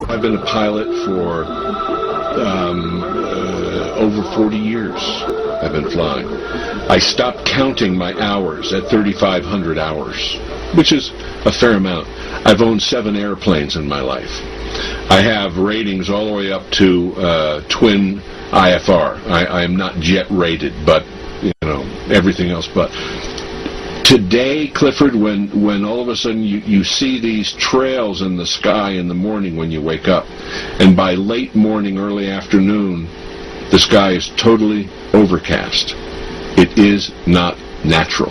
I've been a pilot for over 40 years. I've been flying. I stopped counting my hours at 3,500 hours, which is a fair amount. I've owned 7 airplanes in my life. I have ratings all the way up to twin IFR. I am not jet rated, but everything else. But today, Clifford, when all of a sudden you see these trails in the sky in the morning when you wake up, and by late morning, early afternoon, the sky is totally overcast. It is not natural.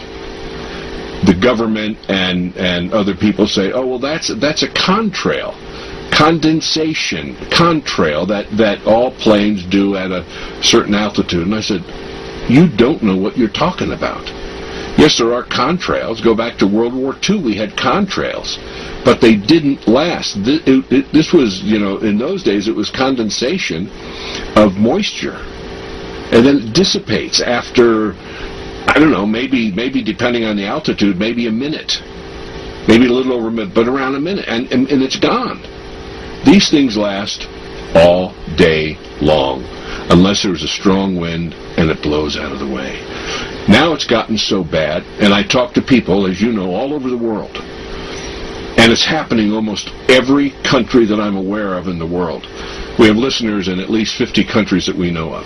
The government and other people say, oh, well, that's a contrail. Condensation, contrail, that all planes do at a certain altitude. And I said, you don't know what you're talking about. Yes, there are contrails. Go back to World War II, we had contrails. But they didn't last. This was, in those days, it was condensation of moisture. And then it dissipates after, I don't know, maybe depending on the altitude, maybe a minute. Maybe a little over a minute, but around a minute. And it's gone. These things last all day long, unless there's a strong wind and it blows out of the way. Now it's gotten so bad, and I talk to people, as you know, all over the world. And it's happening almost every country that I'm aware of in the world. We have listeners in at least 50 countries that we know of.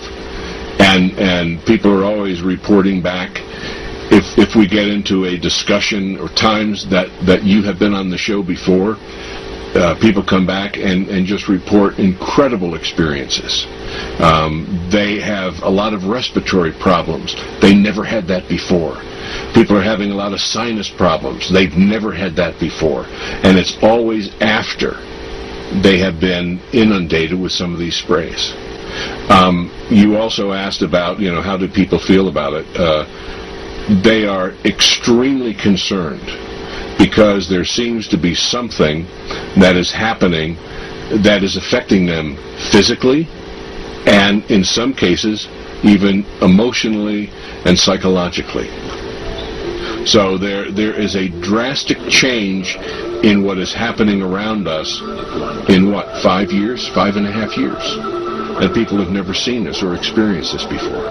And people are always reporting back. If we get into a discussion or times that you have been on the show before, people come back and just report incredible experiences. They have a lot of respiratory problems. They never had that before. People are having a lot of sinus problems. They've never had that before. And it's always after they have been inundated with some of these sprays. You also asked about, how do people feel about it? They are extremely concerned because there seems to be something that is happening that is affecting them physically and, in some cases, even emotionally and psychologically. So there is a drastic change in what is happening around us in 5 years, 5.5 years? And people have never seen this or experienced this before.